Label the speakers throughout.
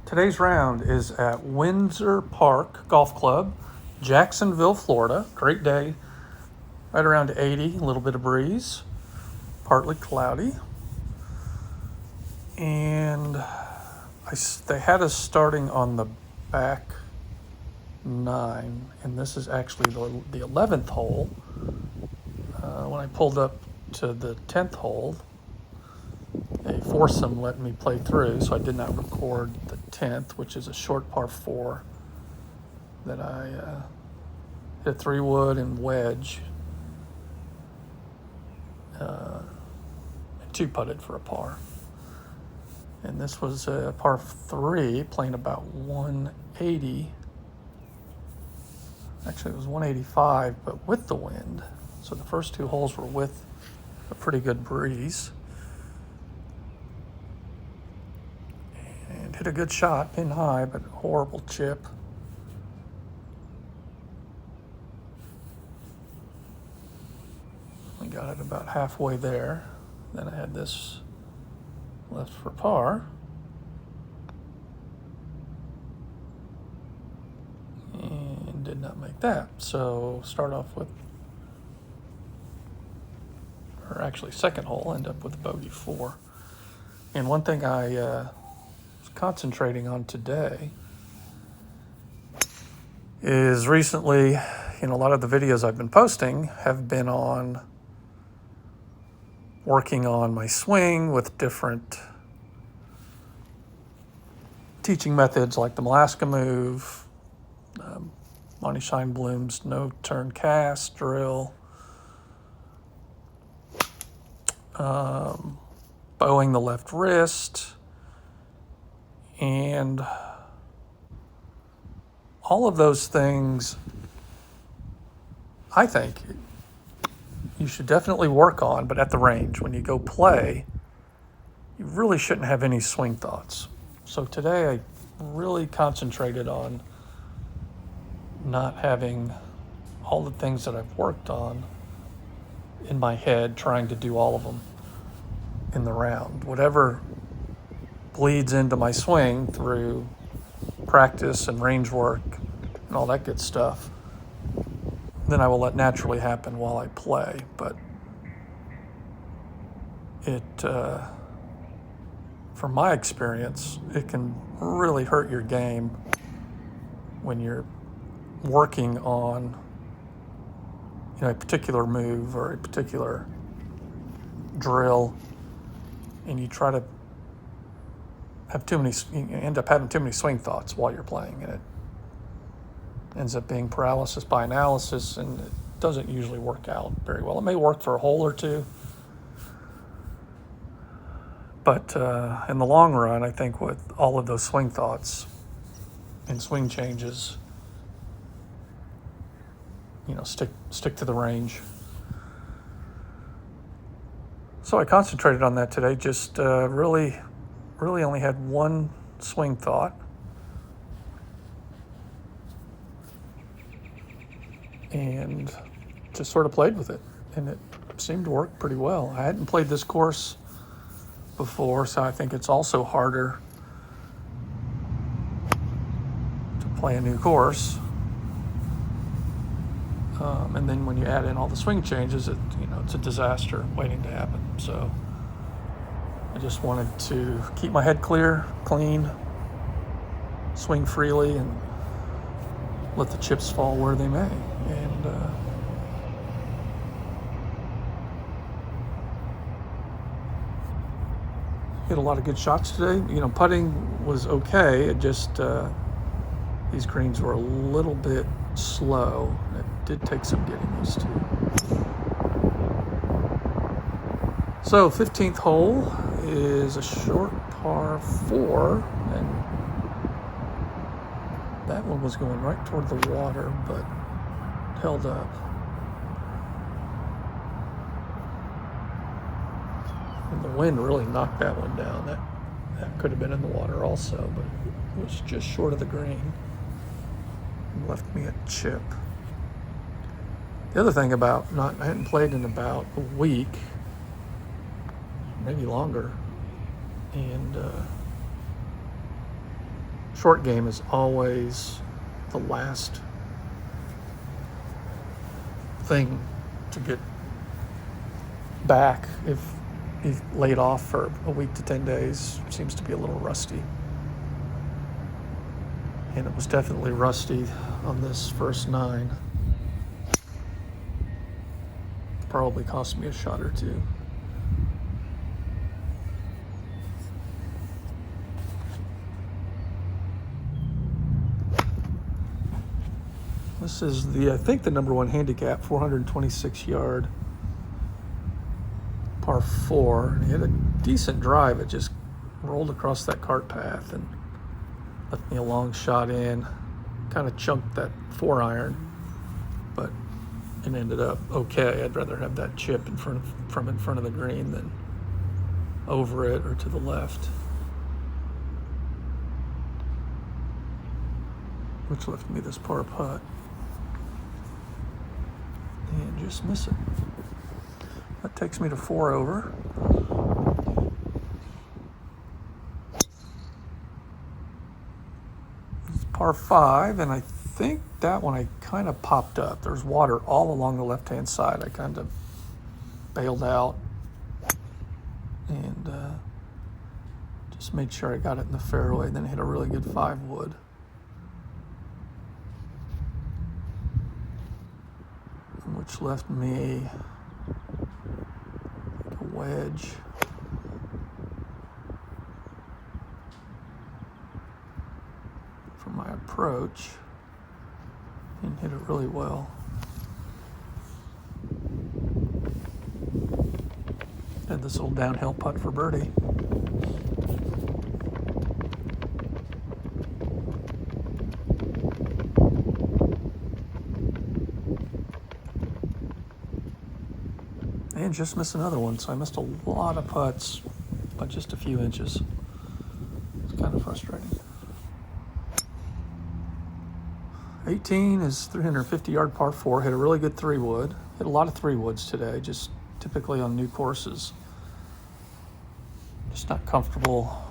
Speaker 1: Today's round is at Windsor Parke Golf Club, Jacksonville, Florida. Great day, right around 80, a little bit of breeze, partly cloudy. And they had us starting on the back 9, and this is actually the 11th hole. When I pulled up to the 10th hole, a foursome let me play through, so I did not record the 10th, which is a short par 4 that I hit 3-wood and wedge, and 2-putted for a par. And this was a par 3, playing about 180. Actually, it was 185, but with the wind. So the first 2 holes were with a pretty good breeze. And hit a good shot, pin high, but horrible chip. We got it about halfway there. Then I had this left for par. And did not make that. So start off with, or actually second hole, end up with bogey 4. And one thing I was concentrating on today is recently, a lot of the videos I've been posting have been on working on my swing with different teaching methods like the Alaska move, Monty Scheinblum's no-turn cast drill, bowing the left wrist, and all of those things I think you should definitely work on, but at the range. When you go play, you really shouldn't have any swing thoughts. So today I really concentrated on not having all the things that I've worked on in my head, trying to do all of them in the round. Whatever bleeds into my swing through practice and range work and all that good stuff, then I will let naturally happen while I play. But from my experience, it can really hurt your game when you're working on a particular move or a particular drill, and you try to have you end up having too many swing thoughts while you're playing, and it ends up being paralysis by analysis, and it doesn't usually work out very well. It may work for a hole or two, but in the long run, I think with all of those swing thoughts and swing changes, stick to the range. So I concentrated on that today. Just really only had one swing thought, and just sort of played with it, and it seemed to work pretty well. I hadn't played this course before, so I think it's also harder to play a new course. And then when you add in all the swing changes, it's a disaster waiting to happen. So I just wanted to keep my head clear, clean, swing freely, and let the chips fall where they may. And hit a lot of good shots today. Putting was okay. It just these greens were a little bit slow. It did take some getting used to. So 15th hole is a short par 4, and that one was going right toward the water, but held up. And the wind really knocked that one down. That could have been in the water also, but it was just short of the green and left me a chip. The other thing about I hadn't played in about a week, maybe longer, and Short game is always the last thing to get back. If you've laid off for a week to 10 days, seems to be a little rusty. And it was definitely rusty on this first 9. Probably cost me a shot or two. This is I think the number 1 handicap, 426 yard par 4. He had a decent drive. It just rolled across that cart path and left me a long shot in. Kind of chunked that 4-iron, but it ended up okay. I'd rather have that chip in front of the green than over it or to the left, which left me this par putt. And just miss it. That takes me to 4 over. It's par 5, and I think that one I kind of popped up. There's water all along the left-hand side. I kind of bailed out and just made sure I got it in the fairway, then hit a really good 5-wood. Which left me a wedge. For my approach, and hit it really well. Had this little downhill putt for birdie. And just missed another one, so I missed a lot of putts by just a few inches. It's kind of frustrating. 18 is 350 yard par 4. Hit a really good 3-wood. Hit a lot of 3-woods today, just typically on new courses. Just not comfortable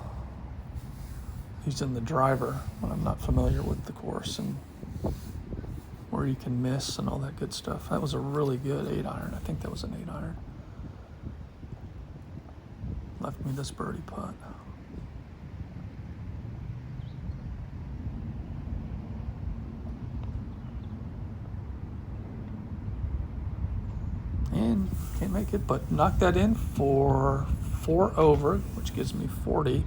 Speaker 1: using the driver when I'm not familiar with the course and where you can miss and all that good stuff. That was a really good 8-iron. I think that was an 8-iron. Left me this birdie putt. And can't make it, but knocked that in for 4 over, which gives me 40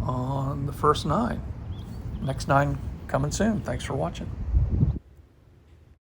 Speaker 1: on the first 9. Next 9 coming soon. Thanks for watching.